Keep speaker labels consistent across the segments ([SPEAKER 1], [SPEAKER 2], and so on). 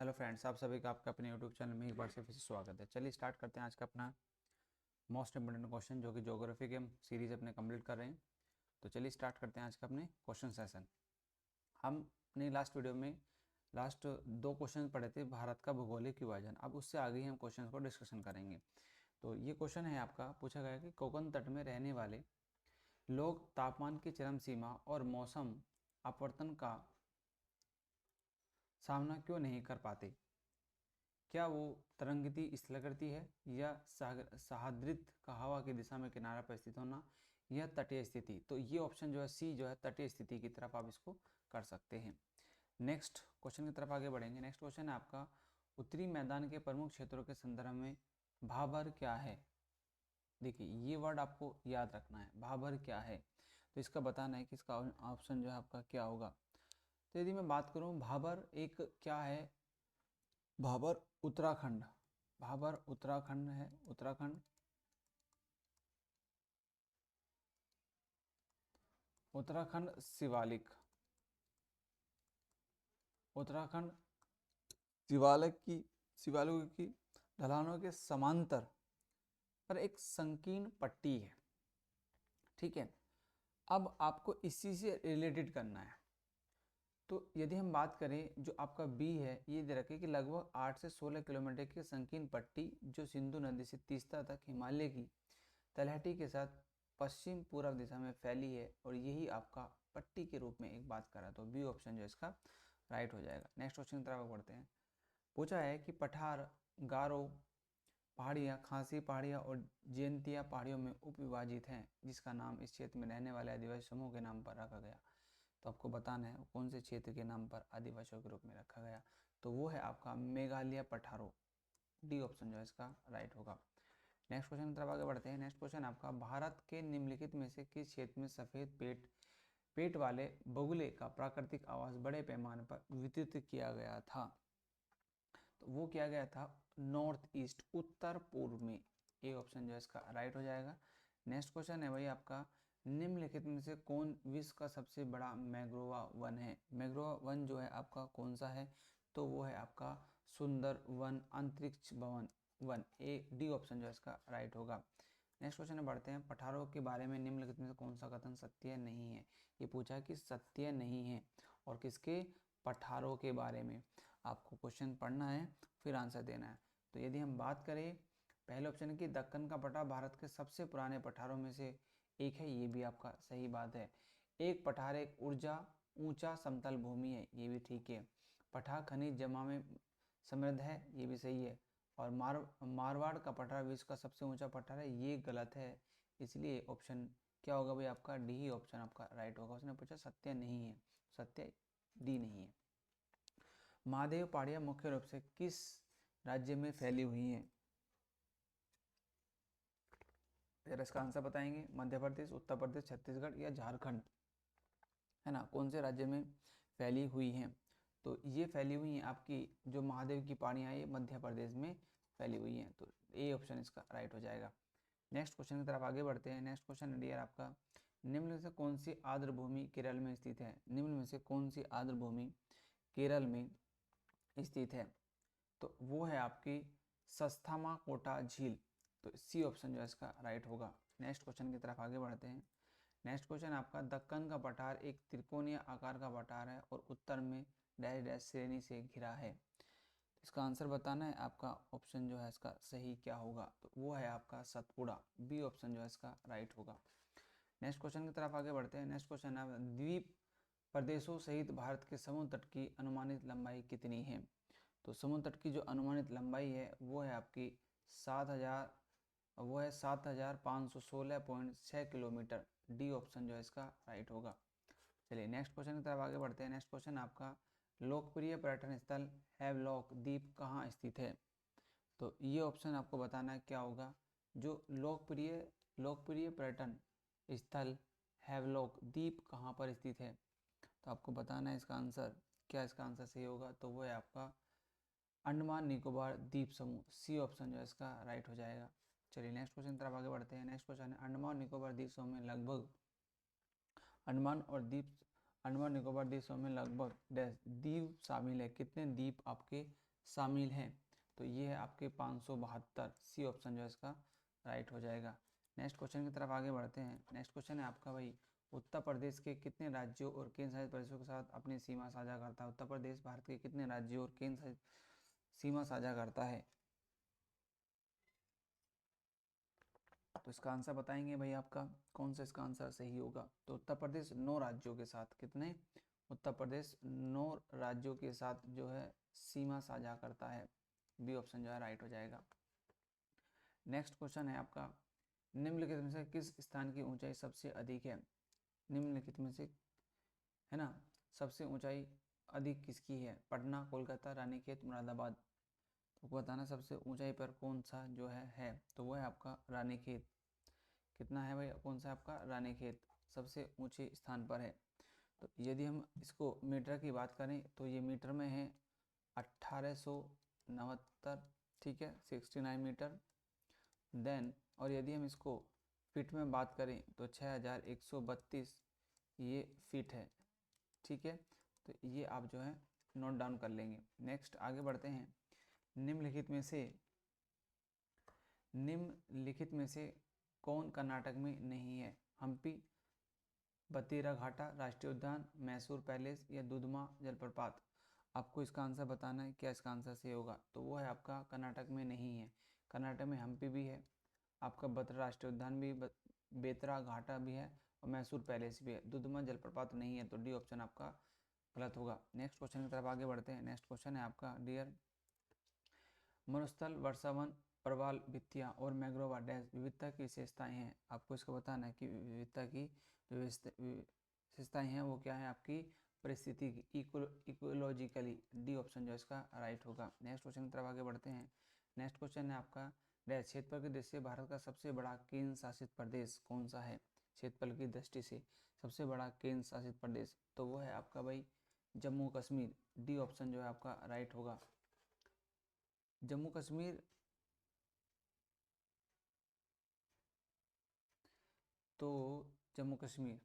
[SPEAKER 1] Hello friends, आप सभी का आपका अपने यूट्यूब चैनल में एक बार से फिर से स्वागत है। चलिए स्टार्ट करते हैं आज का अपना मोस्ट इंपोर्टेंट क्वेश्चन, जो कि ज्योग्राफी के हम सीरीज अपने कंप्लीट कर रहे हैं। तो चलिए स्टार्ट करते हैं आज का अपने क्वेश्चन सेशन। हम अपने लास्ट वीडियो में लास्ट दो क्वेश्चन पढ़े थे भारत का भौगोलिक विभाजन। अब उससे आगे ही हम क्वेश्चन को डिस्कशन करेंगे। तो ये क्वेश्चन है आपका, पूछा गया कि कोकण तट में रहने वाले लोग तापमान की चरम सीमा और मौसम अपवर्तन का सामना क्यों नहीं कर पाते? क्या वो तरंगित स्थलाकृति है, या सहाद्रित का हवा की दिशा में किनारा पर स्थित होना, या तटीय स्थिति? तो ये ऑप्शन जो है सी जो है तटीय स्थिति की तरफ आप इसको कर सकते हैं। नेक्स्ट क्वेश्चन की तरफ आगे बढ़ेंगे। नेक्स्ट क्वेश्चन है आपका, उत्तरी मैदान के प्रमुख क्षेत्रों के संदर्भ में भाबर क्या है? देखिए ये वर्ड आपको याद रखना है, भाबर क्या है। तो इसका बताना है कि इसका ऑप्शन जो है आपका क्या होगा। तो यदि मैं बात करूं, भाबर एक क्या है? भाबर उत्तराखंड, भाबर उत्तराखंड है। उत्तराखंड, उत्तराखंड शिवालिक, उत्तराखंड शिवालिक की ढलानों के समांतर पर एक संकीर्ण पट्टी है। ठीक है, अब आपको इसी से रिलेटेड करना है। तो यदि हम बात करें, जो आपका बी है, ये दे रखे कि लगभग 8 से 16 किलोमीटर की संकीर्ण पट्टी जो सिंधु नदी से तीस्ता तक हिमालय की तलहटी के साथ पश्चिम पूर्व दिशा में फैली है, और यही आपका पट्टी के रूप में एक बात करा। तो बी ऑप्शन जो है इसका राइट हो जाएगा। नेक्स्ट क्वेश्चन की तरफ बढ़ते हैं। पूछा है कि पठार, गारो पहाड़ियाँ, खासी पहाड़ियाँ और जयंतिया पहाड़ियों में उपविभाजित हैं, जिसका नाम इस क्षेत्र में रहने वाले आदिवासी समूह के नाम पर रखा गया। तो आपको बताना है कौन से क्षेत्र के नाम पर आदिवासियों के रूप में रखा गया। तो वो है आपका मेघालय पठारो। डी ऑप्शन जो है इसका राइट होगा। नेक्स्ट क्वेश्चन की तरफ आगे बढ़ते हैं। नेक्स्ट क्वेश्चन आपका, भारत के निम्नलिखित में से किस क्षेत्र में सफ़ेद पेट पेट वाले बगुले का प्राकृतिक आवास बड़े पैमाने पर वितरित किया गया था? तो वो किया गया था नॉर्थ ईस्ट, उत्तर पूर्व में। ए ऑप्शन जो है इसका राइट हो जाएगा। नेक्स्ट क्वेश्चन है भाई आपका, निम्नलिखित में से कौन विश्व का सबसे बड़ा मैंग्रोवा वन है? मैंग्रोवा वन जो है आपका कौन सा है? तो वो है आपका सुंदर वन अंतरिक्ष भवन वन। ए डी ऑप्शन जो है इसका राइट होगा। नेक्स्ट क्वेश्चन में बढ़ते हैं। पठारों के बारे में निम्नलिखित में से कौन सा कथन सत्य नहीं है? ये पूछा कि सत्य नहीं है, और किसके? पठारों के बारे में। आपको क्वेश्चन पढ़ना है फिर आंसर देना है। तो यदि हम बात करें, पहले ऑप्शन की दक्कन का पठार भारत के सबसे पुराने पठारों में से एक है, ये भी आपका सही बात है। एक पठार एक ऊंचा समतल भूमि है, ये भी ठीक है। पठार खनिज जमा में समृद्ध है, ये भी सही है। और मारवाड़ का पठार विश्व का सबसे ऊंचा पठार है, ये गलत है। इसलिए ऑप्शन क्या होगा भाई आपका? डी ही ऑप्शन आपका राइट होगा। उसने पूछा सत्य नहीं है, सत्य डी नहीं है। महादेव पहाड़ियाँ मुख्य रूप से किस राज्य में फैली हुई हैं? जरा इसका आंसर बताएंगे। मध्य प्रदेश, उत्तर प्रदेश, छत्तीसगढ़ या झारखंड, है ना? कौन से राज्य में फैली हुई हैं? तो ये फैली हुई हैं आपकी जो महादेव की पहाड़ियाँ ये मध्य प्रदेश में फैली हुई हैं। तो ए ऑप्शन इसका राइट हो जाएगा। नेक्स्ट क्वेश्चन की तरफ आगे बढ़ते हैं। नेक्स्ट क्वेश्चन डियर आपका, निम्न में से कौन सी आर्द्र भूमि केरल में स्थित है? निम्न में से कौन सी आर्द्र भूमि केरल में स्थित है? तो वो है आपकी सस्थामा कोटा झील। तो सी ऑप्शन जो है इसका राइट होगा। नेक्स्ट क्वेश्चन की तरफ आगे बढ़ते हैं। नेक्स्ट क्वेश्चन आपका, दक्कन का पठार एक त्रिकोणीय आकार का पठार है और उत्तर में डैश डैश श्रेणी से घिरा है। इसका आंसर बताना है। आपका ऑप्शन जो है इसका सही क्या होगा? तो वो है आपका सतपुड़ा। बी ऑप्शन जो है इसका राइट होगा। नेक्स्ट क्वेश्चन की तरफ आगे बढ़ते हैं। नेक्स्ट क्वेश्चन है, द्वीप प्रदेशों सहित भारत के समुद्र तट की अनुमानित लंबाई कितनी है? तो समुद्र तट की जो अनुमानित लंबाई है वो है आपकी 7,516.6 किलोमीटर। डी ऑप्शन जो है इसका राइट होगा। चलिए नेक्स्ट क्वेश्चन की तरफ आगे बढ़ते हैं। नेक्स्ट क्वेश्चन आपका, लोकप्रिय पर्यटन स्थल हैवलॉक द्वीप कहाँ स्थित है? तो ये ऑप्शन आपको बताना है क्या होगा। जो लोकप्रिय लोकप्रिय पर्यटन स्थल हैवलॉक द्वीप कहाँ पर स्थित है? तो आपको बताना है इसका आंसर। क्या इसका आंसर सही होगा? तो वो है आपका अंडमान निकोबार द्वीप समूह। सी ऑप्शन जो है इसका राइट हो जाएगा। चलिए नेक्स्ट क्वेश्चन की तरफ आगे बढ़ते हैं। नेक्स्ट क्वेश्चन है, अंडमान निकोबार द्वीप समूह में लगभग अंडमान निकोबार द्वीप समूह में लगभग डैश द्वीप शामिल है। कितने द्वीप आपके शामिल हैं। तो ये है आपके 572, सी ऑप्शन जो है इसका राइट हो जाएगा। नेक्स्ट क्वेश्चन की तरफ आगे बढ़ते हैं। नेक्स्ट क्वेश्चन है आपका भाई, उत्तर प्रदेश के कितने राज्यों और केंद्र शासित प्रदेशों के साथ अपनी सीमा साझा करता है? उत्तर प्रदेश भारत के कितने राज्यों और केंद्र शासित सीमा साझा करता है? तो इसका आंसर बताएंगे भाई, आपका कौन सा इसका आंसर सही होगा? तो उत्तर प्रदेश 9 राज्यों के साथ, कितने? उत्तर प्रदेश 9 राज्यों के साथ जो है सीमा साझा करता है। बी ऑप्शन जो है राइट हो जाएगा। नेक्स्ट क्वेश्चन है आपका, निम्नलिखित में से किस स्थान की ऊंचाई सबसे अधिक है? निम्नलिखित में से, है ना, सबसे ऊंचाई अधिक किसकी है? पटना, कोलकाता, रानीखेत, मुरादाबाद। तो बताना सबसे ऊंचाई पर कौन सा जो है तो वो है आपका रानीखेत। कितना है भाई? कौन सा आपका? रानीखेत सबसे ऊंचे स्थान पर है। तो यदि हम इसको मीटर की बात करें तो ये मीटर में है 1869, ठीक है, 69 मीटर। देन और यदि हम इसको फीट में बात करें तो 6132 ये फीट है, ठीक है। तो ये आप जो है नोट डाउन कर लेंगे। नेक्स्ट आगे बढ़ते हैं। निम्नलिखित में से कौन कर्नाटक में नहीं है? हम्पी, बतीराघाटा राष्ट्रीय उद्यान, मैसूर पैलेस या दुधमा जलप्रपात। आपको इसका आंसर बताना है, क्या इसका आंसर सही होगा? तो वो है आपका कर्नाटक में नहीं है। कर्नाटक में हम्पी भी है, आपका बत्रा राष्ट्रीय उद्यान भी, बेतरा घाटा भी है और मैसूर पैलेस भी है। दुधमा जलप्रपात नहीं है, तो डी ऑप्शन आपका गलत होगा। नेक्स्ट क्वेश्चन की तरफ आगे बढ़ते हैं। नेक्स्ट क्वेश्चन है आपका, डियर, मरुस्थल, वर्षावन, प्रवाल, भित्तियाँ और मैग्रोवा डैश विविधता की विशेषताएं हैं। आपको इसको बताना है कि विविधता की जो विशेषताएं हैं वो क्या है आपकी? परिस्थिति की, इकोलॉजिकली। डी ऑप्शन जो इसका राइट होगा। नेक्स्ट क्वेश्चन की तरफ आगे बढ़ते हैं। नेक्स्ट क्वेश्चन है आपका, डैश क्षेत्रफल की दृष्टि से भारत का सबसे बड़ा केंद्र शासित प्रदेश कौन सा है? क्षेत्रफल की दृष्टि से सबसे बड़ा केंद्र शासित प्रदेश, तो वो है आपका भाई जम्मू कश्मीर। डी ऑप्शन जो है आपका राइट होगा। जम्मू कश्मीर, तो जम्मू कश्मीर,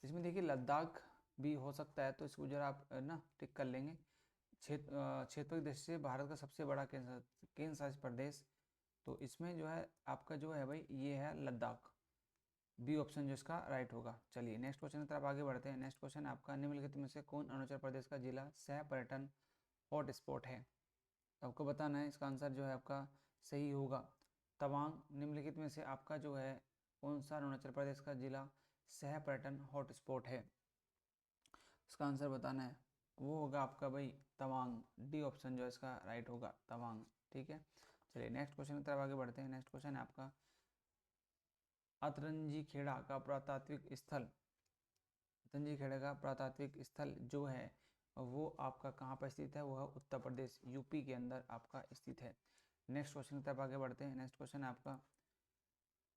[SPEAKER 1] इसमें देखिए लद्दाख भी हो सकता है, तो इसको जरा आप ना टिक कर लेंगे। क्षेत्र की दृष्टि से भारत का सबसे बड़ा केंद्र शासित प्रदेश, तो इसमें जो है आपका जो है भाई ये है लद्दाख। बी ऑप्शन जो इसका राइट होगा। चलिए नेक्स्ट क्वेश्चन की तरफ आगे बढ़ते हैं। नेक्स्ट क्वेश्चन है आपका, निम्नलिखित में से कौन अरुणाचल प्रदेश का जिला सह पर्यटन हॉट स्पॉट है? आपको बताना है, इसका आंसर जो है आपका सही होगा तवांग। निम्नलिखित में से आपका जो है कौन सा अरुणाचल प्रदेश का जिला सह पर्यटन हॉट स्पॉट है? इसका आंसर बताना है, वो होगा आपका भाई तवांग। डी ऑप्शन जो है इसका राइट होगा, तवांग, ठीक है। चलिए नेक्स्ट क्वेश्चन की तरफ आगे बढ़ते हैं। नेक्स्ट क्वेश्चन है आपका, अतरंजी खेड़ा का पुरातात्विक स्थल, अतरंजी खेड़ा का पुरातात्विक स्थल जो है वो आपका कहाँ पर स्थित है? वो है उत्तर प्रदेश, यूपी के अंदर आपका स्थित है। नेक्स्ट क्वेश्चन की तरफ आगे बढ़ते हैं। नेक्स्ट क्वेश्चन है आपका,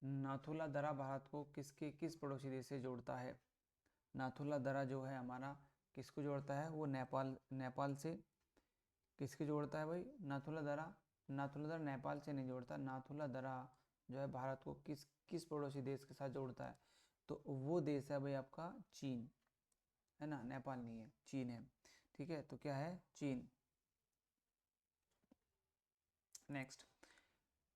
[SPEAKER 1] नाथुला दर्रा भारत को किस पड़ोसी देश से जोड़ता है? नाथुला दर्रा जो है हमारा किसको जोड़ता है? वो नेपाल से। किसके जोड़ता है भाई नाथुला दर्रा? नाथुला दर्रा नेपाल से नहीं जोड़ता। नाथुला दर्रा जो है भारत को किस किस पड़ोसी देश के साथ जोड़ता है? तो वो देश है भाई आपका चीन, है ना, नेपाल नहीं है, चीन है, ठीक है। तो क्या है? चीन। नेक्स्ट,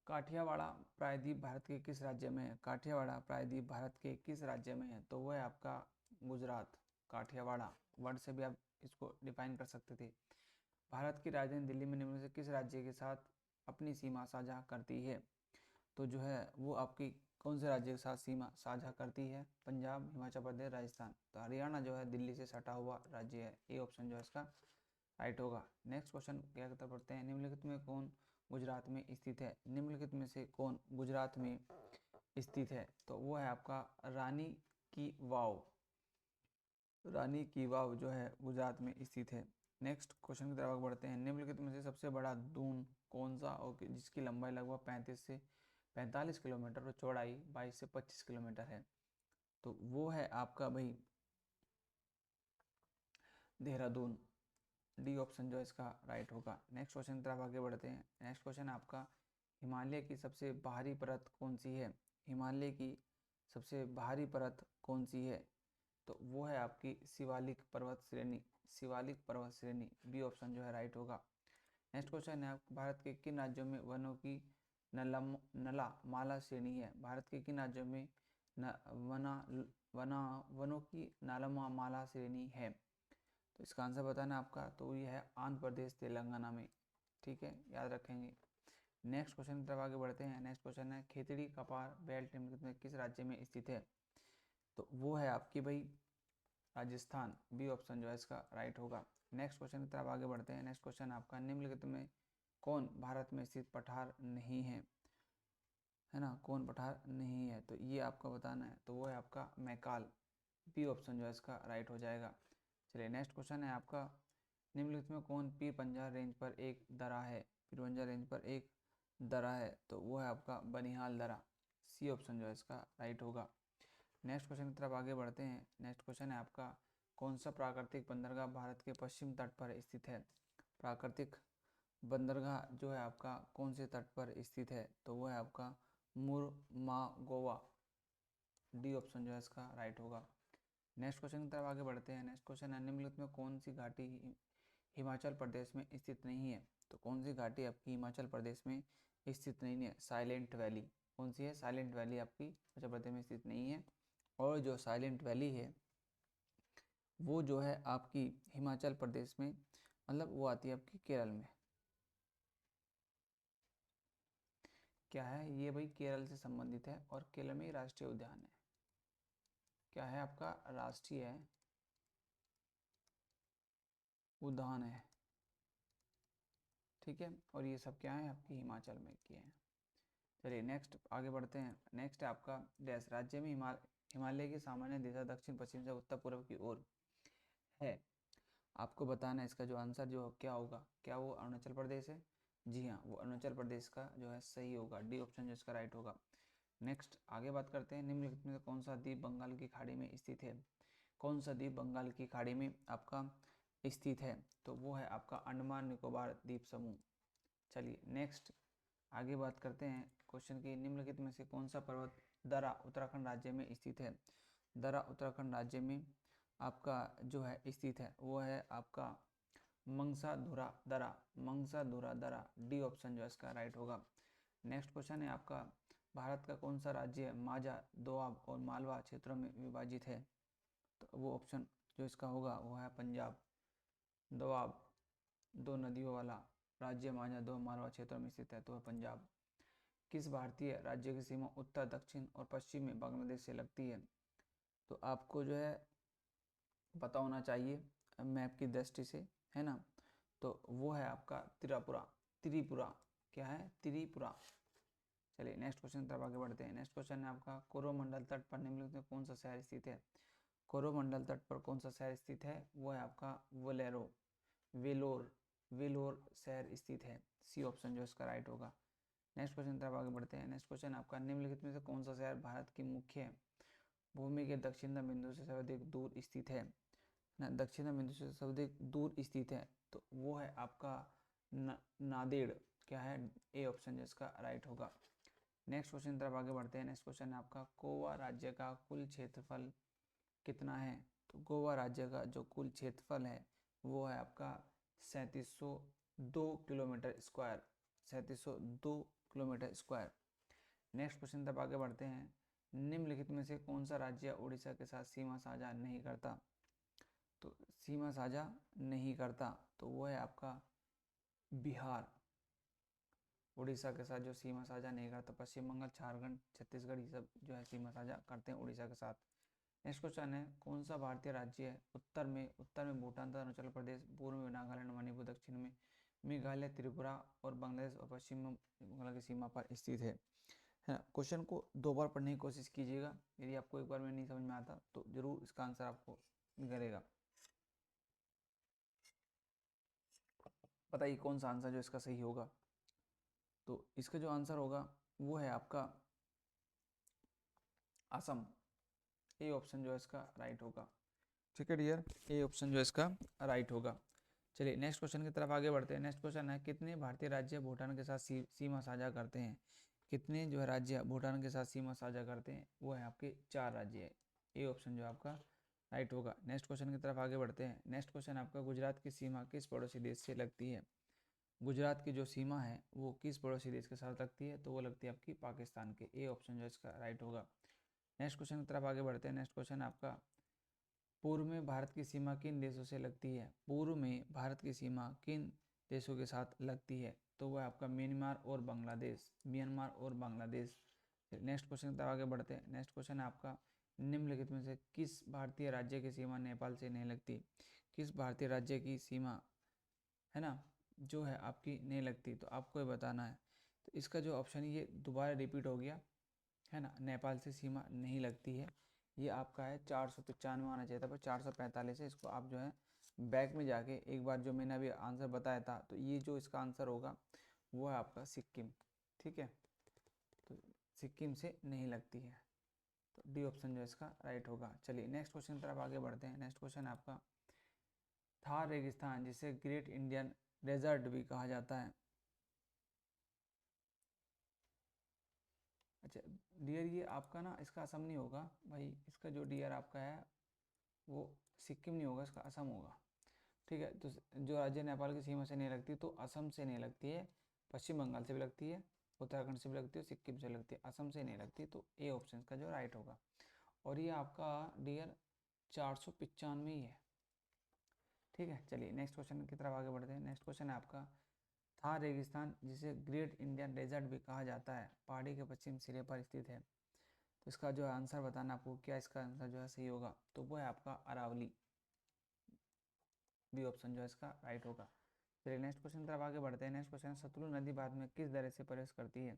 [SPEAKER 1] काठियावाड़ा प्रायद्वीप भारत के किस राज्य में है? काठियावाड़ा प्रायद्वीप भारत के किस राज्य में है? तो वो है आपका गुजरात। काठियावाड़ा वर्ड से भी आप इसको डिफाइन कर सकते थे। भारत की राजधानी दिल्ली में निम्न में से किस राज्य के साथ अपनी सीमा साझा करती है? तो जो है वो आपकी कौन से राज्य के साथ सीमा साझा करती है? पंजाब, हिमाचल प्रदेश, राजस्थान। तो हरियाणा जो है दिल्ली से सटा हुआ राज्य है। ए ऑप्शन जो है इसका राइट होगा। नेक्स्ट क्वेश्चन क्या कहता पढ़ते हैं, निम्नलिखित में कौन गुजरात में स्थित है? निम्नलिखित में से कौन गुजरात में स्थित है? तो वो है आपका रानी की वाव। रानी की वाव जो है गुजरात में स्थित है। नेक्स्ट क्वेश्चन की तरफ बढ़ते हैं। निम्नलिखित में से सबसे बड़ा दून कौन सा और जिसकी लंबाई लगभग 35 से 45 किलोमीटर और चौड़ाई 22 से 25 किलोमीटर है? तो वो है आपका भाई देहरादून। डी ऑप्शन जो है इसका राइट होगा। नेक्स्ट क्वेश्चन की तरफ आगे बढ़ते हैं। नेक्स्ट क्वेश्चन है आपका, हिमालय की सबसे बाहरी परत कौन सी है? हिमालय की सबसे बाहरी परत कौन सी है? तो वो है आपकी शिवालिक पर्वत श्रेणी। शिवालिक पर्वत श्रेणी, बी ऑप्शन जो है राइट होगा। नेक्स्ट क्वेश्चन है भारत के किन राज्यों में वनों की नला माला श्रेणी है? भारत के किन राज्यों में वनों की नालमा माला श्रेणी है? तो इसका आंसर बताना है आपका, तो ये है आंध्र प्रदेश तेलंगाना में। ठीक है, याद रखेंगे। नेक्स्ट क्वेश्चन की तरफ आगे बढ़ते हैं। नेक्स्ट क्वेश्चन है खेतड़ी कपार बेल्ट निम्नलिखित में किस राज्य में स्थित है? तो वो है आपकी भाई राजस्थान। बी ऑप्शन जो है इसका राइट होगा। नेक्स्ट क्वेश्चन की तरफ आगे बढ़ते हैं। नेक्स्ट क्वेश्चन आपका निम्नलिखित में कौन भारत में स्थित पठार नहीं है? है ना, कौन पठार नहीं है? तो ये आपका बताना है, तो वो है आपका मैकाल। बी ऑप्शन जो है इसका राइट हो जाएगा। चलिए नेक्स्ट क्वेश्चन है आपका निम्नलिखित में कौन पीर पंजाल रेंज पर एक दरा है? पीर पंजाल रेंज पर एक दरा है, तो वो है आपका बनिहाल दरा। सी ऑप्शन जो है इसका राइट होगा। नेक्स्ट क्वेश्चन की तरफ आगे बढ़ते हैं। नेक्स्ट क्वेश्चन है आपका कौन सा प्राकृतिक बंदरगाह भारत के पश्चिम तट पर स्थित है? प्राकृतिक बंदरगाह जो है आपका कौन से तट पर स्थित है? तो वो है आपका मुर्मागोवा। डी ऑप्शन जो है इसका राइट होगा। नेक्स्ट क्वेश्चन की तरफ आगे बढ़ते हैं। नेक्स्ट क्वेश्चन है निम्नलिखित में कौन सी घाटी हिमाचल प्रदेश में स्थित नहीं है? तो कौन सी घाटी आपकी हिमाचल प्रदेश में स्थित नहीं है? Silent valley. कौन सी है? साइलेंट वैली आपकी हिमाचल प्रदेश में स्थित नहीं है। और जो साइलेंट वैली है वो जो है आपकी हिमाचल प्रदेश में, मतलब वो आती है आपकी केरल में। क्या है ये भाई? केरल से संबंधित है और केरल में राष्ट्रीय उद्यान है। क्या है आपका? राष्ट्रीय उद्यान है। ठीक है, और ये सब क्या है आपकी हिमाचल में किए हैं। चलिए नेक्स्ट आगे बढ़ते हैं। नेक्स्ट है आपका डैश राज्य में हिमालय की सामान्य दिशा दक्षिण पश्चिम से उत्तर पूर्व की ओर है। आपको बताना है इसका जो आंसर जो क्या होगा। क्या वो अरुणाचल प्रदेश है? जी हाँ, वो अरुणाचल प्रदेश का जो है सही होगा। डी ऑप्शन जो इसका राइट होगा। नेक्स्ट आगे बात करते हैं। निम्नलिखित में से कौन सा द्वीप बंगाल की खाड़ी में स्थित है? कौन सा द्वीप बंगाल की खाड़ी में आपका स्थित है? तो वो है आपका अंडमान निकोबार द्वीप समूह। चलिए नेक्स्ट आगे बात करते हैं क्वेश्चन की निम्नलिखित में से कौन सा पर्वत दरा उत्तराखंड राज्य में स्थित है? दरा उत्तराखंड राज्य में आपका जो है स्थित है वो है आपका मंगसाधुरा दरा। मंगसाधुरा दरा। डी ऑप्शन जो है इसका राइट होगा। नेक्स्ट क्वेश्चन है आपका भारत का कौन सा राज्य माझा दोआब और मालवा क्षेत्रों में विभाजित है? तो वो ऑप्शन जो इसका होगा वो है पंजाब। दोआब दो नदियों वाला राज्य माझा दो मालवा क्षेत्रों में स्थित है, तो है पंजाब। किस भारतीय राज्य की सीमा उत्तर दक्षिण और पश्चिम में बांग्लादेश से लगती है? तो आपको जो है पता होना चाहिए मैप की दृष्टि से, है ना। तो वो है आपका त्रिपुरा। त्रिपुरा। क्या है? त्रिपुरा। चलिए नेक्स्ट क्वेश्चन तरफ आगे बढ़ते हैं। नेक्स्ट क्वेश्चन है आपका कोरोमंडल तट पर निम्नलिखित में कौन सा शहर स्थित है? कोरोमंडल तट पर कौन सा शहर स्थित है? वो है आपका वोलेरो। वेलोर। वेलोर शहर स्थित है। सी ऑप्शन जो इसका राइट होगा। नेक्स्ट क्वेश्चन तरफ आगे बढ़ते हैं। नेक्स्ट क्वेश्चन आपका निम्नलिखित में से कौन सा शहर भारत की मुख्य भूमि के दक्षिणतम बिंदु से सर्वाधिक दूर स्थित है? ना, दक्षिणतम बिंदु से सर्वाधिक दूर स्थित है, तो वो है आपका नांदेड़। क्या है? ए ऑप्शन जिसका राइट होगा। नेक्स्ट क्वेश्चन तरफ आगे बढ़ते हैं। नेक्स्ट क्वेश्चन है आपका गोवा राज्य का कुल क्षेत्रफल कितना है? तो गोवा राज्य का जो कुल क्षेत्रफल है वो है आपका 3702 kilometre square. 3702 kilometre square. Next question तब आगे बढ़ते हैं। निम्नलिखित में से कौन सा राज्य उड़ीसा के साथ सीमा साझा नहीं करता? तो सीमा साझा नहीं करता, तो वो है आपका बिहार। उड़ीसा के साथ जो सीमा साझा नहीं करता, पश्चिम बंगाल झारखंड छत्तीसगढ़ ये सब जो है सीमा साझा करते हैं उड़ीसा के साथ। नेक्स्ट क्वेश्चन है कौन सा भारतीय राज्य है उत्तर में भूटान तथा अरुणाचल प्रदेश, पूर्व में नागालैंड मणिपुर, दक्षिण में मेघालय त्रिपुरा और बांग्लादेश और पश्चिम बंगाल की सीमा पर स्थित है ना। क्वेश्चन को दो बार पढ़ने की कोशिश कीजिएगा। यदि आपको एक बार में नहीं समझ में आता तो जरूर इसका आंसर आपको करेगा। बताइए कौन सा आंसर जो इसका सही होगा। तो इसका जो आंसर होगा वो है आपका असम। ए ऑप्शन जो है इसका राइट होगा। ठीक है डियर, ए ऑप्शन जो है इसका राइट होगा। चलिए नेक्स्ट क्वेश्चन की तरफ आगे बढ़ते हैं। नेक्स्ट क्वेश्चन है कितने भारतीय राज्य भूटान के साथ सीमा साझा करते हैं? कितने जो है राज्य भूटान के साथ सीमा साझा करते हैं? वो है आपके 4 राज्य है। ए ऑप्शन जो आपका राइट होगा। नेक्स्ट क्वेश्चन की तरफ आगे बढ़ते हैं। नेक्स्ट क्वेश्चन आपका गुजरात की सीमा किस पड़ोसी देश से लगती है? गुजरात की जो सीमा है वो किस पड़ोसी देश के साथ लगती है, तो वो लगती है आपकी पाकिस्तान के। ए ऑप्शन जो इसका राइट होगा। नेक्स्ट क्वेश्चन की तरफ आगे बढ़ते हैं। नेक्स्ट क्वेश्चन आपका, पूर्व में भारत की सीमा किन देशों से लगती है? पूर्व में भारत की सीमा किन देशों के साथ लगती है? तो वह आपका म्यांमार और बांग्लादेश, म्यांमार और बांग्लादेश। नेक्स्ट क्वेश्चन की तरफ आगे बढ़ते हैं। नेक्स्ट क्वेश्चन है आपका, निम्नलिखित में से किस भारतीय राज्य की सीमा नेपाल से नहीं लगती? किस भारतीय राज्य की सीमा है ना जो है आपकी नहीं लगती, तो आपको ये बताना है। तो इसका जो ऑप्शन है ये दोबारा रिपीट हो गया है ना, नेपाल से सीमा नहीं लगती है। ये आपका है 495 आना चाहिए था, पर 445 है। इसको आप जो है बैक में जाके एक बार जो मैंने अभी आंसर बताया था, तो ये जो इसका आंसर होगा वो है आपका सिक्किम। ठीक है, तो सिक्किम से नहीं लगती है, तो डी ऑप्शन जो इसका राइट होगा। चलिए नेक्स्ट क्वेश्चन की तरफ आगे बढ़ते हैं। नेक्स्ट क्वेश्चन है आपका, थार रेगिस्तान जिसे ग्रेट इंडियन डेजर्ट भी कहा जाता है। अच्छा डियर, ये आपका ना इसका असम नहीं होगा भाई, इसका जो डियर आपका है वो सिक्किम नहीं होगा, इसका असम होगा। ठीक है, तो जो राज्य नेपाल की सीमा से नहीं लगती, तो असम से नहीं लगती है, पश्चिम बंगाल से भी लगती है, उत्तराखंड से भी लगती है, सिक्किम से लगती है, असम से नहीं लगती, तो ए ऑप्शन का जो राइट होगा। और ये आपका डियर 495 ही है। ठीक है, चलिए नेक्स्ट क्वेश्चन की तरफ आगे बढ़ते हैं। नेक्स्ट क्वेश्चन है आपका, थार रेगिस्तान जिसे ग्रेट इंडियन डेजर्ट भी कहा जाता है पहाड़ी के पश्चिम सिरे पर स्थित है, तो इसका जो आंसर बताना आपको, क्या इसका आंसर जो है सही होगा, तो वो है आपका अरावली। बी ऑप्शन जो है इसका राइट होगा। चलिए नेक्स्ट क्वेश्चन की तरफ आगे बढ़ते हैं। नेक्स्ट क्वेश्चन, सतलुज नदी भारत में किस दरे से प्रवेश करती है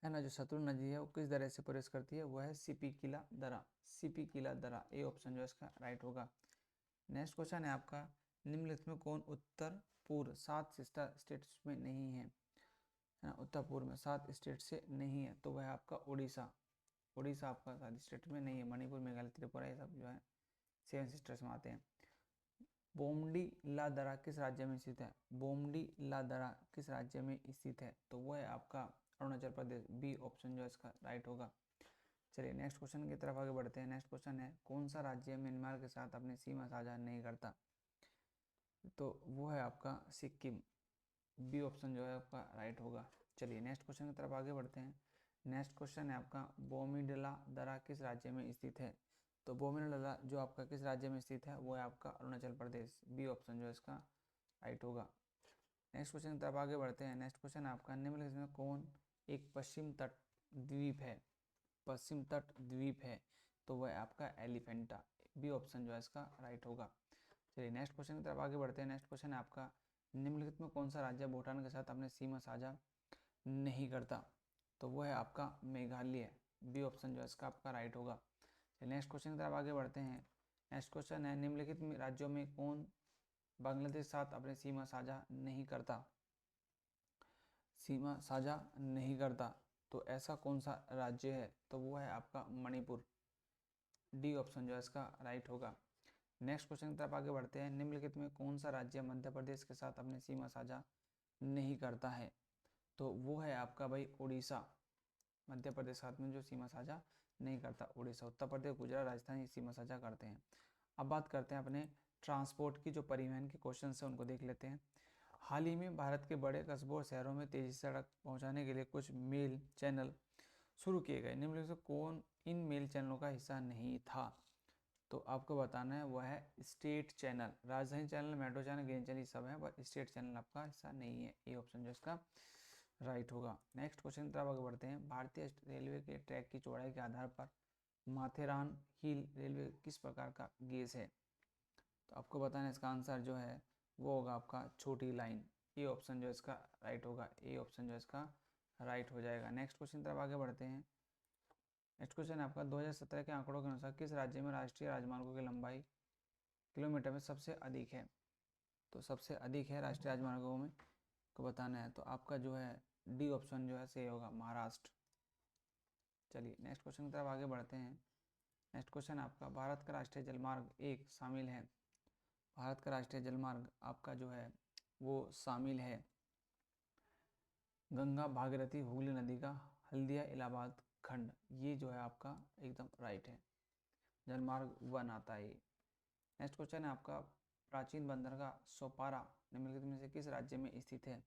[SPEAKER 1] ना, जो सतलुज नदी है वो किस दरे से प्रवेश करती है, वह है सीपी किला दरा। सीपी किला दरा, ए ऑप्शन जो है इसका राइट होगा। नेक्स्ट क्वेश्चन है आपका, निम्नलिखित में कौन उत्तर पूर्व 7 सिस्टर स्टेट्स में नहीं है ना, उत्तर पूर्व में 7 स्टेट से नहीं है, तो वह आपका उड़ीसा। उड़ीसा आपका 7 स्टेट में नहीं है, मणिपुर मेघालय त्रिपुरा ये सब जो है 7 सिस्टर्स में आते हैं। बोमडी ला दरा किस राज्य में स्थित है? बोमडी ला दरा किस राज्य में स्थित है, तो वो है आपका अरुणाचल प्रदेश। बी ऑप्शन जो है इसका राइट होगा। चलिए नेक्स्ट क्वेश्चन की तरफ आगे बढ़ते हैं। नेक्स्ट क्वेश्चन है, कौन सा राज्य म्यांमार के साथ अपनी सीमा साझा नहीं करता, तो वो है आपका सिक्किम। बी ऑप्शन जो है आपका राइट होगा। चलिए नेक्स्ट क्वेश्चन की तरफ आगे बढ़ते हैं। नेक्स्ट क्वेश्चन है आपका, बोमीडला दरा किस राज्य में स्थित है, तो बोमीडला जो आपका किस राज्य में स्थित है, वो है आपका अरुणाचल प्रदेश। बी ऑप्शन जो है इसका राइट होगा। नेक्स्ट क्वेश्चन की तरफ आगे बढ़ते हैं। नेक्स्ट क्वेश्चन है आपका, निम्नलिखित में कौन एक पश्चिम तट द्वीप है? पश्चिम तट द्वीप है, तो वह आपका एलिफेंटा। बी ऑप्शन जो है इसका राइट होगा। चलिए नेक्स्ट क्वेश्चन की तरफ आगे बढ़ते हैं। नेक्स्ट क्वेश्चन है आपका, निम्नलिखित में कौन सा राज्य भूटान के साथ अपने सीमा साझा नहीं करता, तो वो है आपका मेघालय। बी ऑप्शन जो है इसका आपका राइट होगा। नेक्स्ट क्वेश्चन की तरफ आगे बढ़ते हैं। नेक्स्ट क्वेश्चन है, निम्नलिखित राज्यों में कौन बांग्लादेश के साथ अपनी सीमा साझा नहीं करता? सीमा साझा नहीं करता, तो ऐसा कौन सा राज्य है, तो वो है आपका मणिपुर। डी ऑप्शन जो है इसका राइट होगा। नेक्स्ट क्वेश्चन की तरफ आगे बढ़ते हैं। निम्नलिखित में कौन सा राज्य मध्य प्रदेश के साथ अपनी सीमा साझा नहीं करता है, तो वो है आपका भाई उड़ीसा। मध्य प्रदेश साथ में जो सीमा साझा नहीं करता उड़ीसा। उत्तर प्रदेश, गुजरात, राजस्थान ये सीमा साझा करते हैं। अब बात करते हैं अपने ट्रांसपोर्ट की, जो परिवहन के क्वेश्चन है उनको देख लेते हैं। हाल ही में भारत के बड़े कस्बों और शहरों में तेजी से सड़क पहुंचाने के लिए कुछ मेल चैनल शुरू किए गए, निम्नलिखित से कौन इन मेल चैनलों का हिस्सा नहीं था, तो आपको बताना है वह है स्टेट चैनल। राजधानी channel, metro channel, green channel सब है, पर स्टेट चैनल आपका हिस्सा नहीं है। ए ऑप्शन जो इसका राइट होगा। नेक्स्ट क्वेश्चन की तरफ आगे बढ़ते हैं। भारतीय रेलवे के ट्रैक की चौड़ाई के आधार पर माथेरान हिल रेलवे किस प्रकार का गेज है, तो आपको बताना है इसका आंसर जो है वो होगा आपका छोटी लाइन। ए ऑप्शन जो इसका राइट होगा। ए ऑप्शन जो इसका राइट हो जाएगा। नेक्स्ट क्वेश्चन की तरफ आगे बढ़ते हैं। नेक्स्ट क्वेश्चन है आपका, 2017 के आंकड़ों के अनुसार किस राज्य में राष्ट्रीय राजमार्गों की लंबाई किलोमीटर में सबसे अधिक है, तो सबसे अधिक है राष्ट्रीय राजमार्गों में को बताना है, तो आपका जो है डी ऑप्शन जो है सही होगा, महाराष्ट्र। चलिए नेक्स्ट क्वेश्चन की तरफ आगे बढ़ते हैं। नेक्स्ट क्वेश्चन आपका, भारत का राष्ट्रीय जलमार्ग एक शामिल है, भारत का राष्ट्रीय जलमार्ग आपका जो है वो शामिल है गंगा, भागीरथी, हुगली नदी का हल्दिया इलाहाबाद खंड। ये जो है आपका एकदम राइट है, जलमार्ग 1 आता है। नेक्स्ट क्वेश्चन है आपका, प्राचीन बंदरगाह सोपारा निम्नलिखित में से किस राज्य में स्थित है?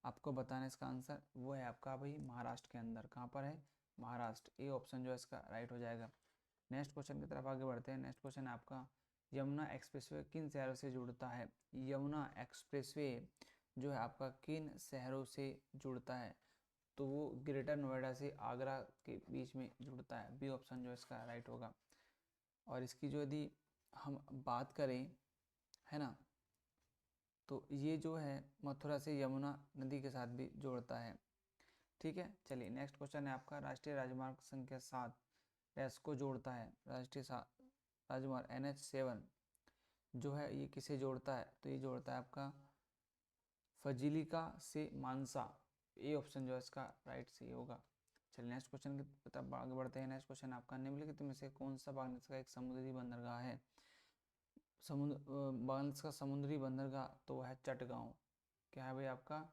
[SPEAKER 1] आपको बताना इसका आंसर, वो है आपका भाई महाराष्ट्र के अंदर। कहाँ पर है? महाराष्ट्र। ए ऑप्शन जो है इसका राइट हो जाएगा। नेक्स्ट क्वेश्चन की तरफ आगे बढ़ते हैं। नेक्स्ट क्वेश्चन है आपका, यमुना एक्सप्रेसवे किन शहरों से जुड़ता है? यमुना एक्सप्रेसवे जो है आपका किन शहरों से जुड़ता है? तो वो ग्रेटर नोएडा से आगरा के बीच में जुड़ता है। बी ऑप्शन जो इसका राइट होगा। और इसकी जो यदि हम बात करें, है ना, तो ये जो है मथुरा से यमुना नदी के साथ भी जोड़ता है। ठीक है, चलिए नेक्स्ट क्वेश्चन है आपका, राष्ट्रीय राजमार्ग संख्या 7 डैश को जोड़ता है? राष्ट्रीय राजमार्ग NH7 जो है ये किसे जोड़ता है? तो ये जोड़ता है आपका फजीलिका से मानसा। ए ऑप्शन जो है इसका राइट सही होगा। चलिए नेक्स्ट क्वेश्चन की तरफ आगे बढ़ते हैं। नेक्स्ट क्वेश्चन आपका, निम्नलिखित में से कौन सा बांग्लादेश का एक समुद्री बंदरगाह है? बांग्लादेश का समुद्री बंदरगाह तो वह है चटगांव। क्या है भाई आपका?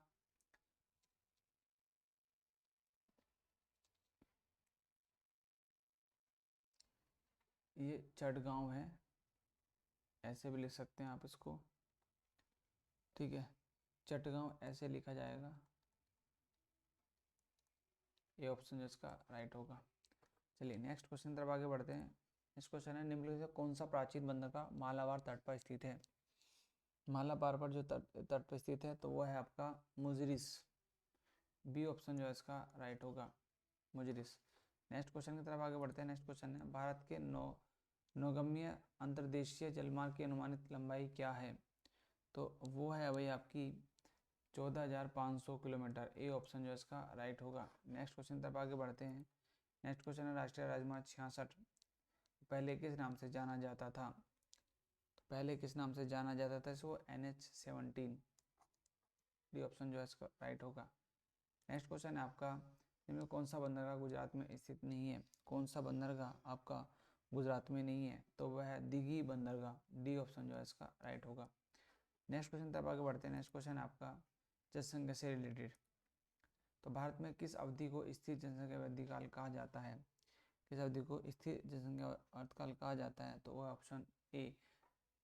[SPEAKER 1] ये चटगांव है, ऐसे भी लिख सकते हैं आप इसको। ठीक है, चटगांव ऐसे लिखा जाएगा। ये ऑप्शन जो इसका राइट होगा। चलिए नेक्स्ट क्वेश्चन तरफ आगे बढ़ते हैं। नेक्स्ट क्वेश्चन है, निम्नलिखित से कौन सा प्राचीन बंदरगाह मालाबार तट पर स्थित है? मालाबार पर जो तट पर स्थित है तो वो है आपका मुजरिस। बी ऑप्शन जो है इसका राइट होगा, मुजरिस। नेक्स्ट क्वेश्चन की तरफ आगे बढ़ते हैं। नेक्स्ट क्वेश्चन है, भारत के नौगम्य अंतर्देशीय जलमार्ग की अनुमानित लंबाई क्या है? तो वो है भाई आपकी 14,500 किलोमीटर। ए ऑप्शन जो है इसका राइट होगा। नेक्स्ट क्वेश्चन तरफ आगे बढ़ते हैं। नेक्स्ट क्वेश्चन है, राष्ट्रीय राजमार्ग 66 पहले किस नाम से जाना जाता था? तो पहले किस नाम से जाना जाता था इसको? NH17। डी ऑप्शन जो है इसका राइट होगा। नेक्स्ट क्वेश्चन है आपका, इनमें कौन सा बंदरगाह गुजरात में स्थित नहीं है? कौन सा बंदरगाह आपका गुजरात में नहीं है? तो वह है दिघी बंदरगाह। डी ऑप्शन जो है इसका राइट होगा। नेक्स्ट क्वेश्चन तब आगे बढ़ते हैं। नेक्स्ट क्वेश्चन है आपका जनसंख्या से रिलेटेड। तो भारत में किस अवधि को स्थिर जनसंख्या वृद्धि काल कहा जाता है? किस अवधि को स्थिर जनसंख्या अर्थकाल कहा जाता है? तो वह ऑप्शन ए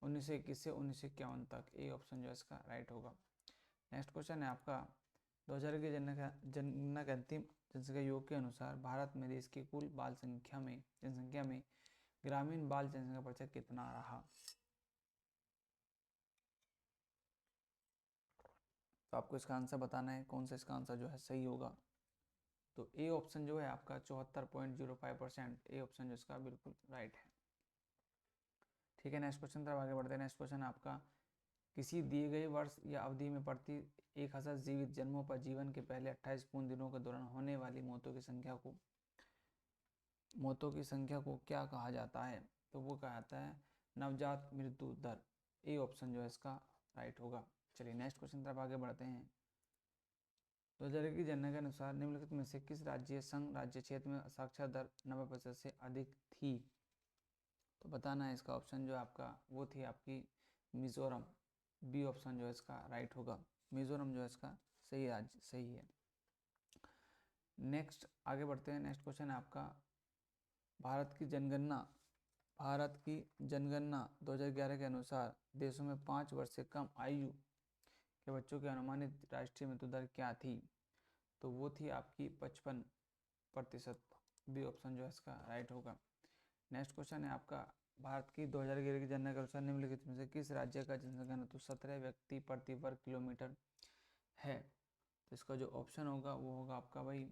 [SPEAKER 1] 1921 से 1951 तक। ए ऑप्शन जो है इसका राइट होगा। नेक्स्ट क्वेश्चन है आपका, 2000 की जनगणना के अंतिम जनसंख्या योग के अनुसार भारत में देश की कुल बाल जनसंख्या में ग्रामीण बाल जनसंख्या प्रतिशत कितना रहा? तो आपको इसका आंसर बताना है, कौन सा इसका आंसर जो है सही होगा। तो ए ऑप्शन जो है आपका 74.05%। ए ऑप्शन जो इसका बिल्कुल राइट है। ठीक है, नेक्स्ट क्वेश्चन तरफ आगे बढ़ते हैं। नेक्स्ट क्वेश्चन है आपका, किसी दिए गए वर्ष या अवधि में प्रति 1000 जीवित जन्मों पर जीवन के पहले 28 पूर्ण दिनों के दौरान होने वाली मौतों की संख्या को क्या कहा जाता है? तो वो कहा जाता है नवजात मृत्यु दर। ए ऑप्शन जो है इसका राइट होगा। चलिए नेक्स्ट क्वेश्चन तरफ आगे बढ़ते हैं। 2000 की जनगणना के अनुसार निम्नलिखित में से किस राज्य संघ राज्य क्षेत्र में साक्षर दर 90% से अधिक थी? तो बताना है इसका ऑप्शन जो आपका, वो थी आपकी मिजोरम। बी ऑप्शन जो है इसका राइट होगा। मिजोरम जो है इसका सही राज्य सही है। नेक्स्ट आगे बढ़ते हैं। नेक्स्ट क्वेश्चन है आपका, भारत की जनगणना 2011 के अनुसार देशों में 5 वर्ष से कम आयु के बच्चों की अनुमानित राष्ट्रीय मृत्यु दर क्या थी? तो वो थी आपकी 55%। बी ऑप्शन जो है इसका राइट होगा। नेक्स्ट क्वेश्चन है आपका, भारत की 2011 की जनगणना के अनुसार निम्नलिखित में से किस राज्य का जनसंख्या घनत्व 17 व्यक्ति प्रति वर्ग किलोमीटर है? तो इसका जो ऑप्शन होगा वो होगा आपका भाई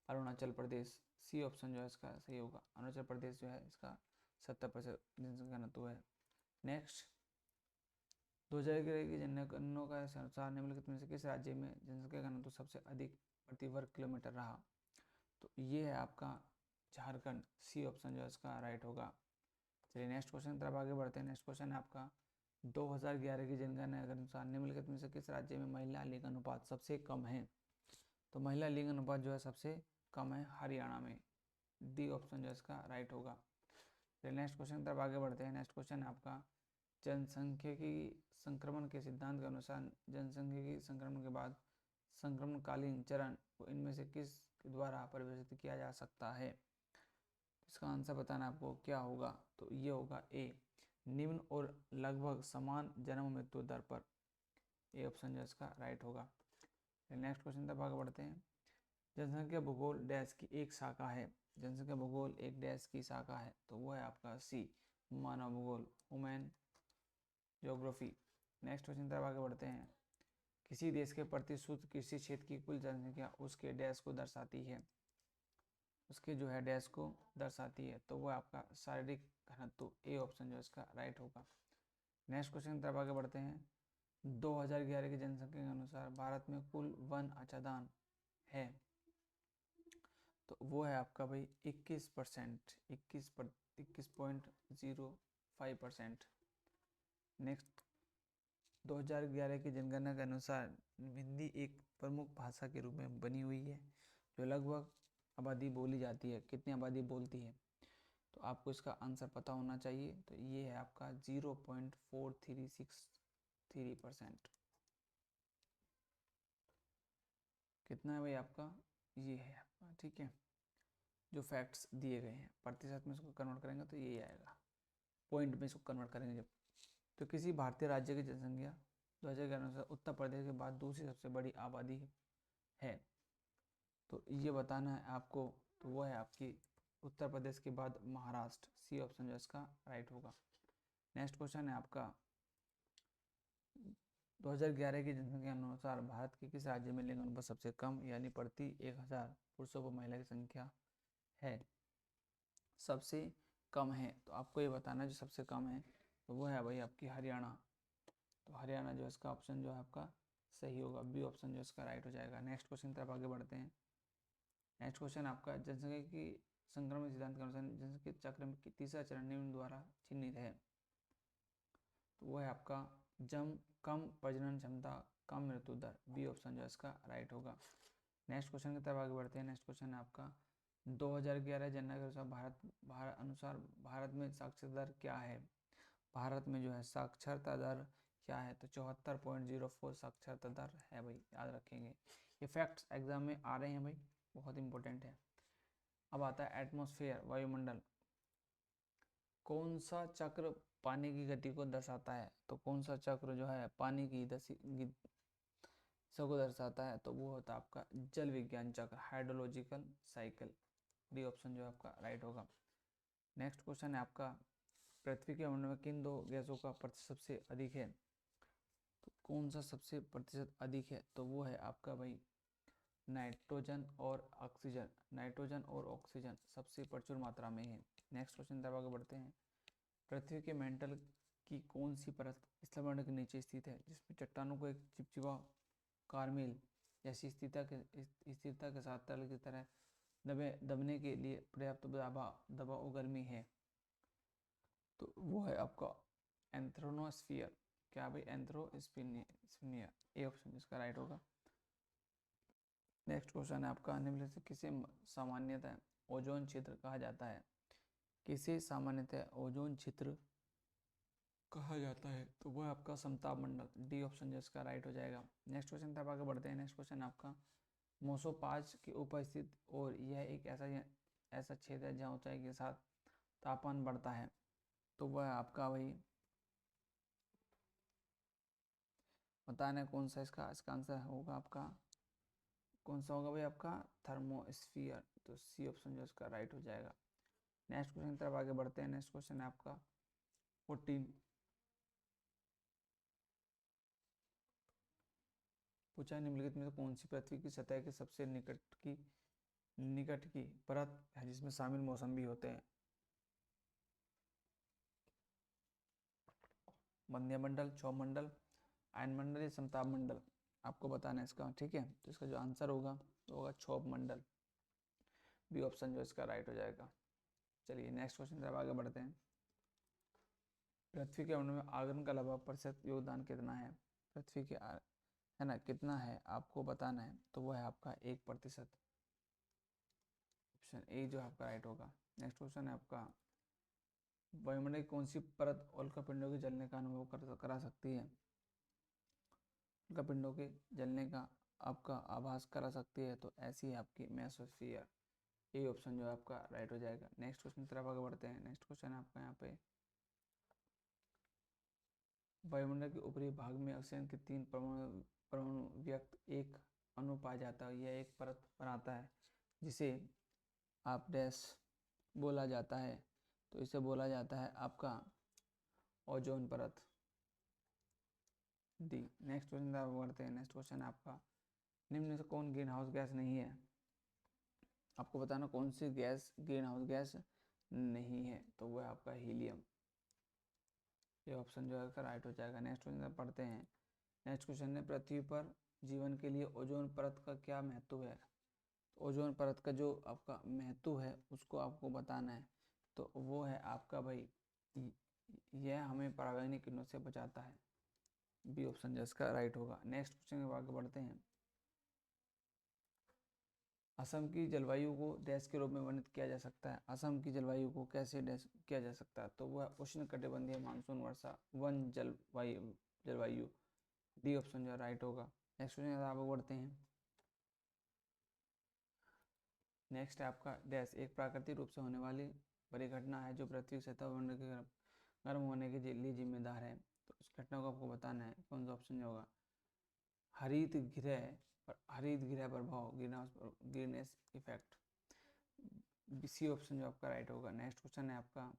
[SPEAKER 1] अरुणाचल प्रदेश। सी ऑप्शन जो है इसका सही होगा। अरुणाचल प्रदेश जो है इसका 70% जनसंख्या घनत्व है। नेक्स्ट 2011 की जनगणना के अनुसार निम्नलिखित में से किस राज्य में जनसंख्या घनत्व सबसे अधिक प्रति वर्ग किलोमीटर रहा? तो ये है आपका झारखंड। सी ऑप्शन जो है इसका राइट होगा। चलिए नेक्स्ट क्वेश्चन की तरफ आगे बढ़ते हैं। नेक्स्ट क्वेश्चन है आपका, 2011 की जनगणना के अनुसार निम्नलिखित में से किस राज्य में महिला लिंग अनुपात सबसे कम है? तो महिला लिंग अनुपात जो है सबसे कम है हरियाणा में। डी ऑप्शन जो है इसका राइट होगा। चलिए नेक्स्ट क्वेश्चन की तरफ आगे बढ़ते हैं। नेक्स्ट क्वेश्चन है आपका, जनसांख्यिकी संक्रमण के सिद्धांत के अनुसार जनसांख्यिकी संक्रमण के बाद संक्रमणकालीन चरण को इनमें से किस द्वारा परिभाषित किया जा सकता है? इसका आंसर बताना आपको क्या होगा। तो ये होगा ए निम्न और लगभग समान जन्म मृत्यु दर पर। ए ऑप्शन जो इसका राइट होगा। नेक्स्ट क्वेश्चन तक आगे बढ़ते हैं। जनसंख्या भूगोल डैश की एक शाखा है। जनसंख्या भूगोल एक डैश की शाखा है, तो वो है आपका सी, मानव भूगोल, ह्यूमन ज्योग्राफी। नेक्स्ट क्वेश्चन तरफ आगे बढ़ते हैं। किसी देश के प्रति शुद्ध कृषि क्षेत्र की कुल जनसंख्या उसके डैश को दर्शाती है। उसके जो है डैश को दर्शाती है, तो वह आपका शारीरिक घनत्व। ए ऑप्शन जो इसका राइट होगा। नेक्स्ट क्वेश्चन तरफ आगे बढ़ते हैं। 2011 की जनसंख्या के अनुसार भारत में कुल वन आच्छादन है, तो वो है आपका भाई 21%, 21.05%। नेक्स्ट 2011 की जनगणना के अनुसार हिंदी एक प्रमुख भाषा के रूप में बनी हुई है, जो लगभग आबादी बोली जाती है। कितनी आबादी बोलती है, तो आपको इसका आंसर पता होना चाहिए। तो ये है आपका 0.4363%। कितना है भाई आपका, ये है आपका, ठीक है। जो फैक्ट्स दिए गए हैं प्रतिशत में इसको कन्वर्ट करेंगे तो यही आएगा, पॉइंट में इसको कन्वर्ट करेंगे जब। तो किसी भारतीय राज्य की जनसंख्या 2000 के अनुसार उत्तर प्रदेश के बाद दूसरी सबसे बड़ी आबादी है, तो ये बताना है आपको। तो वो है आपकी उत्तर प्रदेश के बाद महाराष्ट्र। सी ऑप्शन जो इसका राइट होगा। नेक्स्ट क्वेश्चन है आपका 2011 की जनसंख्या के अनुसार भारत के किस राज्य में लिंग अनुपात सबसे कम यानी प्रति 1000 पुरुषों पर महिला की संख्या है, सबसे कम है। तो आपको ये बताना है जो सबसे कम है, तो वो है भाई आपकी हरियाणा। तो हरियाणा जो इसका ऑप्शन जो है आपका सही होगा। बी ऑप्शन जो इसका राइट हो जाएगा। नेक्स्ट क्वेश्चन तरफ आगे बढ़ते हैं। नेक्स्ट क्वेश्चन आपका जनसंख्या की संक्रमण सिद्धांत के अनुसार जनसंख्या चक्र में तीसरा चरण निम्न द्वारा चिन्हित है, तो वो है आपका कम प्रजनन क्षमता, कम मृत्यु दर। बी ऑप्शन जो इसका राइट होगा। नेक्स्ट क्वेश्चन की तरफ आगे बढ़ते हैं। नेक्स्ट क्वेश्चन है आपका 2011 जनगणना के अनुसार भारत में साक्षरता दर क्या है। भारत में जो है साक्षरता दर क्या है, तो 74.04 साक्षरता दर है भाई, याद रखेंगे। ये फैक्ट्स एग्जाम में आ रहे हैं भाई, बहुत इंपॉर्टेंट है। अब आता है एटमॉस्फेयर, वायुमंडल। कौन सा चक्र पानी की गति को दर्शाता है, तो कौन सा चक्र जो है पानी की को दर्शाता है, तो वो होता है आपका जल विज्ञान चक्र, हाइड्रोलॉजिकल साइकिल। डी ऑप्शन जो आपका राइट होगा। नेक्स्ट क्वेश्चन है आपका पृथ्वी के मंडल में किन दो गैसों का प्रतिशत सबसे अधिक है, तो कौन सा सबसे प्रतिशत अधिक है, तो वो है आपका भाई नाइट्रोजन और ऑक्सीजन। नाइट्रोजन और ऑक्सीजन सबसे प्रचुर मात्रा में है। नेक्स्ट क्वेश्चन तरफ आगे बढ़ते हैं। पृथ्वी के मेंटल की कौन सी परत स्थलमंडल के नीचे स्थित है, जिसमें चट्टानों को एक चिपचिपा कारमेल जैसी स्थिरता के साथ तरल की तरह दबने के लिए पर्याप्त दबाव और गर्मी है, तो वो है आपका एंथ्रोनोस्फियर। क्या भाई, एंथ्रोस्फियर। ए ऑप्शन इसका राइट होगा। नेक्स्ट क्वेश्चन है आपका निम्नलिखित में से किसे सामान्यतः ओजोन क्षेत्र कहा जाता है। किसे सामान्यतः ओजोन क्षेत्र कहा जाता है, तो वह आपका समताप मंडल। डी ऑप्शन जो इसका राइट हो जाएगा। नेक्स्ट क्वेश्चन तब आगे बढ़ते हैं। नेक्स्ट क्वेश्चन आपका मोसोपाज के उपस्थित और यह एक ऐसा क्षेत्र है जहाँ ऊंचाई के साथ तापमान बढ़ता है, तो वह आपका वही बताना है कौन सा इसका आंसर होगा आपका, कौन सा होगा भाई आपका थर्मोस्फियर। तो सी ऑप्शन जो इसका राइट हो जाएगा। नेक्स्ट क्वेश्चन तरफ आगे बढ़ते हैं। नेक्स्ट क्वेश्चन है आपका 14। पूछा निम्नलिखित में से कौन सी पृथ्वी की सतह के सबसे निकट की परत है जिसमें शामिल मौसम भी होते हैं। मध्य मंडल, क्षौभ मंडल, आयन मंडल या समताप मंडल, आपको बताना है इसका, ठीक है। तो इसका जो आंसर होगा वो होगा क्षौभ मंडल। बी ऑप्शन जो इसका राइट हो जाएगा। चलिए नेक्स्ट क्वेश्चन तरफ आगे बढ़ते हैं। पृथ्वी के मंडल में आगन का लगभग प्रतिशत योगदान कितना है, पृथ्वी के है ना, कितना है आपको बताना है, तो वो है आपका 1%। ऑप्शन ए जो आपका राइट होगा। नेक्स्ट क्वेश्चन है आपका वायुमंडल की कौन सी परत उल्कापिंडों के जलने का अनुभव करा सकती है। उल्कापिंडों के जलने का आपका आभास करा सकती है, तो ऐसी है आपकी मेसोस्फियर। ए ऑप्शन जो है आपका राइट हो जाएगा। नेक्स्ट क्वेश्चन की तरफ आगे बढ़ते हैं। नेक्स्ट क्वेश्चन है आपका यहाँ पे वायुमंडल के ऊपरी भाग में ऑक्सीजन के 3 परमाणु परमाणु व्यक्त एक अणु पाया जाता है। यह एक परत बनाता है जिसे आप डैश बोला जाता है। तो इसे बोला जाता है आपका ओजोन परत। डी। नेक्स्ट क्वेश्चन आप बढ़ते हैं। नेक्स्ट क्वेश्चन आपका, निम्न में से कौन ग्रीन हाउस गैस नहीं है? आपको बताना कौन सी गैस ग्रीन हाउस गैस नहीं है। तो वह आपका हीलियम। ये ऑप्शन जो है राइट हो जाएगा। नेक्स्ट क्वेश्चन पढ़ते हैं। नेक्स्ट क्वेश्चन है, पृथ्वी पर जीवन के लिए ओजोन परत का क्या महत्व है? तो ओजोन परत का जो आपका महत्व है उसको आपको बताना है। तो वो है आपका भाई, यह हमें पराबैंगनी किरणों से बचाता है। बी ऑप्शन जो इसका राइट होगा। नेक्स्ट क्वेश्चन के आगे बढ़ते हैं। असम की जलवायु को डैश के रूप में वर्णित किया जा सकता है। असम की जलवायु को कैसे डैश किया जा सकता है? तो वह उष्णकटिबंधीय मानसून वर्षा वन जलवायु। डी ऑप्शन जो राइट होगा। नेक्स्ट क्वेश्चन आगे बढ़ते हैं। नेक्स्ट है आपका डैश एक प्राकृतिक रूप से होने वाली बड़ी घटना है जो पृथ्वी सतह मंडल के गर्म होने के लिए जिम्मेदार है। तो इस घटना को आपको बताना है। कौन सा ऑप्शन होगा? हरित गृह प्रभाव, ग्रीनहाउस इफेक्ट। सी ऑप्शन जो आपका राइट होगा। नेक्स्ट क्वेश्चन है आपका,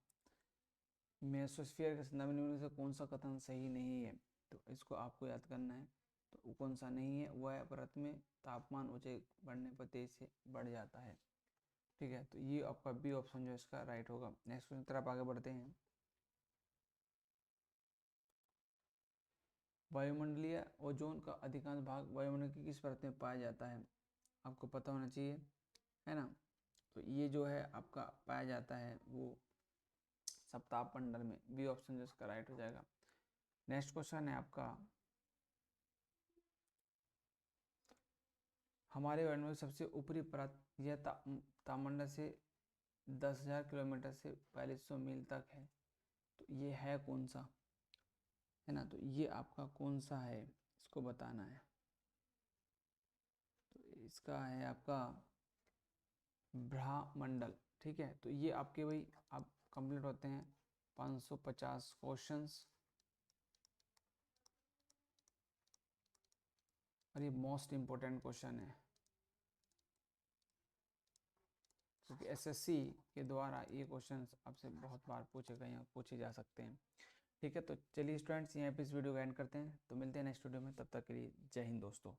[SPEAKER 1] मेसोस्फीयर के संदर्भ में से कौन सा कथन सही नहीं है? तो इसको आपको याद करना है। तो कौन सा नहीं है? वह परत में तापमान ऊंचाई बढ़ने पर तेज से बढ़ जाता है। ठीक है, तो ये आपका बी ऑप्शन जो इसका राइट होगा। नेक्स्ट क्वेश्चन तरफ आगे बढ़ते हैं। वायुमंडलीय ओजोन का अधिकांश भाग वायुमंडल की किस परत में पाया जाता है? आपको पता होना चाहिए, है ना। तो ये जो है आपका पाया जाता है वो सप्ताह मंडल में। बी ऑप्शन जो इसका राइट हो जाएगा। नेक्स्ट क्वेश्चन है आपका, हमारे वायुमंडल की सबसे ऊपरी परत यह तापमंडल से 10,000 किलोमीटर से 4200 मील तक है। तो ये है कौन सा, है ना। तो ये आपका कौन सा है इसको बताना है। तो इसका है आपका ब्रह्मंडल। ठीक है, तो ये आपके भाई आप कंप्लीट होते हैं 550 क्वेश्चंस। और ये मोस्ट इम्पोर्टेंट क्वेश्चन है क्योंकि एसएससी के द्वारा ये क्वेश्चन आपसे बहुत बार पूछे गए हैं, पूछे जा सकते हैं। ठीक है, तो चलिए स्टूडेंट्स यहाँ पे इस वीडियो को एंड करते हैं। तो मिलते हैं नेक्स्ट वीडियो में, तब तक के लिए जय हिंद दोस्तों।